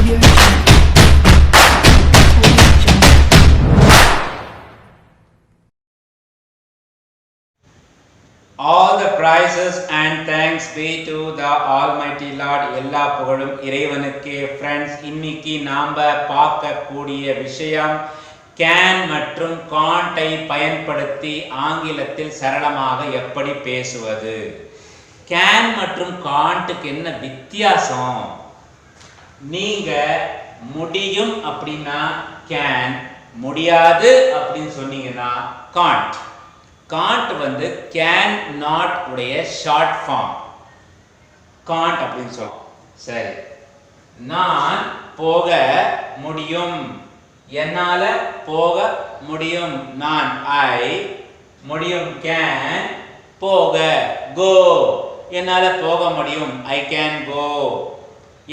All the praises and thanks be to the Almighty Lord. எல்லா புகழும் இறைவனுக்கே. Friends, இன்னைக்கு நாம பார்க்கக்கூடிய விஷயம் கேன் மற்றும் காண்டை பயன்படுத்தி ஆங்கிலத்தில் சரளமாக எப்படி பேசுவது. கேன் மற்றும் காண்ட்டுக்கு என்ன வித்தியாசம்? நீங்க முடியும் அப்படின்னா கேன், முடியாது அப்படின்னு சொன்னீங்கன்னா காண்ட். காண்ட் வந்து கேன் நாட் உடைய ஷார்ட் ஃபார்ம் காண்ட் அப்படின்னு சொல்லுவோம். சரி, நான் போக முடியும், என்னால போக முடியும், நான் ஐ முடியும், கேன் போக கோ, என்னால போக முடியும், ஐ கேன் கோ,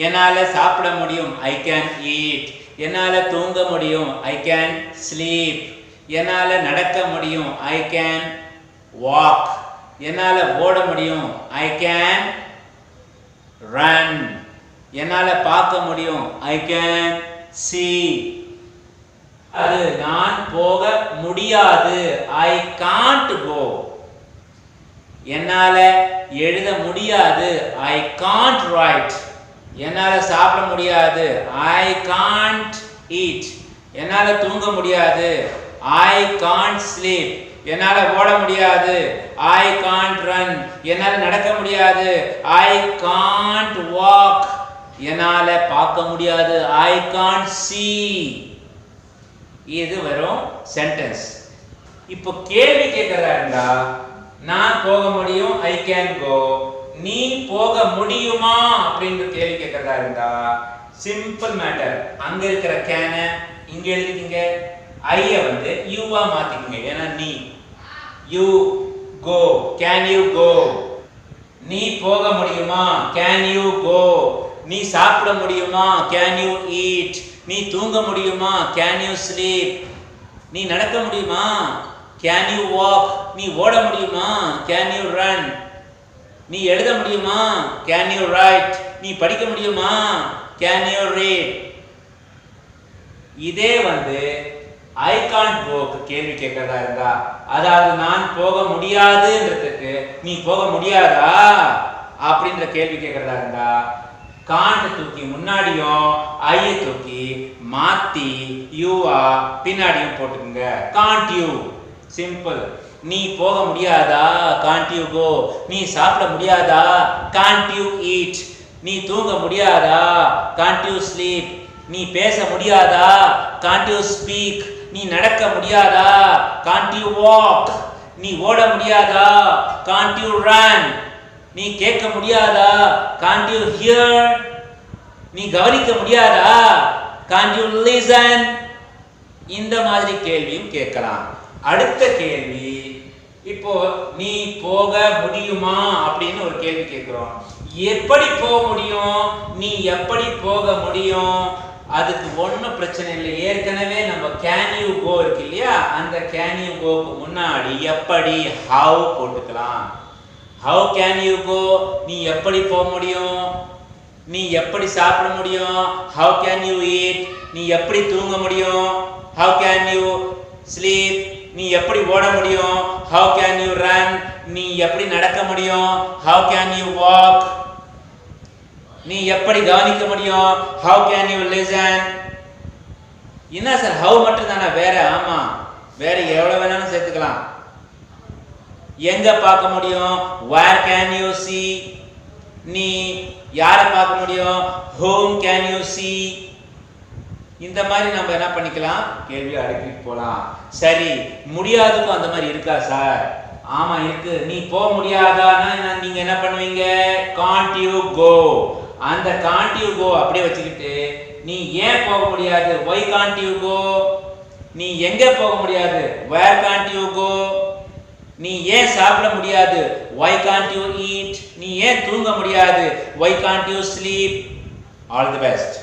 என்னால சாப்பிட முடியும், ஐ கேன் ஈட், என்னால தூங்க முடியும், ஐ கேன் ஸ்லீப், என்னால நடக்க முடியும், ஐ கேன் வாக், என்னால ஓட முடியும், ஐ கேன் ரன், என்னால பார்க்க முடியும், ஐ கேன் see. அது நான் போக முடியாது, ஐ காண்ட் கோ. என்னால எழுத முடியாது, ஐ காண்ட் ரைட். என்னால சாப்பிட முடியாது, ஐ காண்ட் ஈட். என்னால தூங்க முடியாது, I can't sleep. என்னால ஓட முடியாது, I can't run. என்னால நடக்க முடியாது, I can't walk. என்னால பார்க்க முடியாது, I can't see. இது வெறும் சென்டென்ஸ். இப்போ கேள்வி கேட்கறதா இருந்தா, நான் போக முடியும், I can go. நீ போக முடியுமா அப்படின்ற கேள்வி கேட்கறதா இருந்தா சிம்பிள் மேட்டர். அங்க இருக்கிற கேன இங்க எழுதிக்கீங்க, ஐய வந்து யூவா மாத்திக்கங்க. ஏன்னா நீ, you go, can you go. நீ போக முடியுமா, கேன் யூ கோ. நீ சாப்பிட முடியுமா, கேன் யூ ஈட். நீ தூங்க முடியுமா, கேன் யூ ஸ்லீப். நீ நடக்க முடியுமா, கேன் யூ வாக். நீ ஓட முடியுமா, கேன் யூ ரன். நீ எழுத முடியுமா, கேன் யூ ரைட். நீ படிக்க முடியுமா, கேன் யூ ரீட். இதே வந்து I can't go கேள்வி கேட்கறதா இருந்தா, அதாவது நான் போக முடியாதுன்றதுக்கு நீ போக முடியாதா அப்படின்ற கேள்வி கேட்கறதா இருந்தா, காண்ட் தூக்கி முன்னாடியும் ஐய தூக்கி மாத்தி யூவா பின்னாடியும் போட்டுக்குங்க. Gantt you, simple. நீ போக முடியாதா, காண்ட் யூ கோ. நீ சாப்பிட முடியாதா, காண்ட் யூ ஈட். நீ தூங்க முடியாதா, காண்ட் யூ ஸ்லீப். நீ பேச முடியாதா, காண்ட் யூ ஸ்பீக். நீ நடக்க முடியாதா, காண்ட் யூ வாக். நீ ஓட முடியாதா, காண்ட் யூ ரன். நீ கேட்க முடியாதா, காண்ட் யூ ஹியர். நீ கவனிக்க முடியாதா, காண்ட் யூ லிசன். இந்த மாதிரி கேள்வியும் கேட்கலாம். அடுத்த கேள்வி, இப்போ நீ போக முடியுமா அப்படின்னு ஒரு கேள்வி கேட்கிறோம். எப்படி போக முடியும், நீ எப்படி போக முடியும்? அதுக்கு ஒன்றும் பிரச்சனை இல்லை. ஏற்கனவே நம்ம கேன் யூ கோ இருக்கு இல்லையா, அந்த கேன் யூ கோக்கு முன்னாடி எப்படி ஹவ் போட்டுக்கலாம். ஹவ் கேன் யூ கோ, நீ எப்படி போக முடியும், நீ எப்படி சாப்பிட முடியும், ஹவ் கேன் யூ ஈட். நீ எப்படி தூங்க முடியும், ஹவ் கேன் யூ ஸ்லீப். நீ எப்படி ஓட முடியும், ஹவ் கேன் யூ ரன். நீ எப்படி நடக்க முடியும், ஹவ் கேன் யூ வாக். நீ எப்படி கவனிக்க முடியும், how can you listen. என்ன சார் how மட்டும் தானே, வேற? ஆமா, வேற எவ்வளவு வேணாலும் சேர்த்துக்கலாம். எங்க பார்க்க முடியும், where can you see. நீ யாரை பார்க்க முடியும், whom can you see. இந்த மாதிரி நம்ம என்ன பண்ணிக்கலாம், கேள்வி அடுக்கிட்டு போலாம். சரி, முடியாதுக்கும் அந்த மாதிரி இருக்கா சார்? ஆமா இருக்கு. நீ போக முடியாதான்னா நீங்க என்ன பண்ணுவீங்க, can't you go. அந்த can't you go அப்படியே வச்சுக்கிட்டு, நீ ஏன் போக முடியாது, why can't you go. நீ எங்க போக முடியாது, where can't you go. நீ ஏன் சாப்பிட முடியாது, why can't you eat. நீ ஏன் தூங்க முடியாது, why can't you sleep. All the best.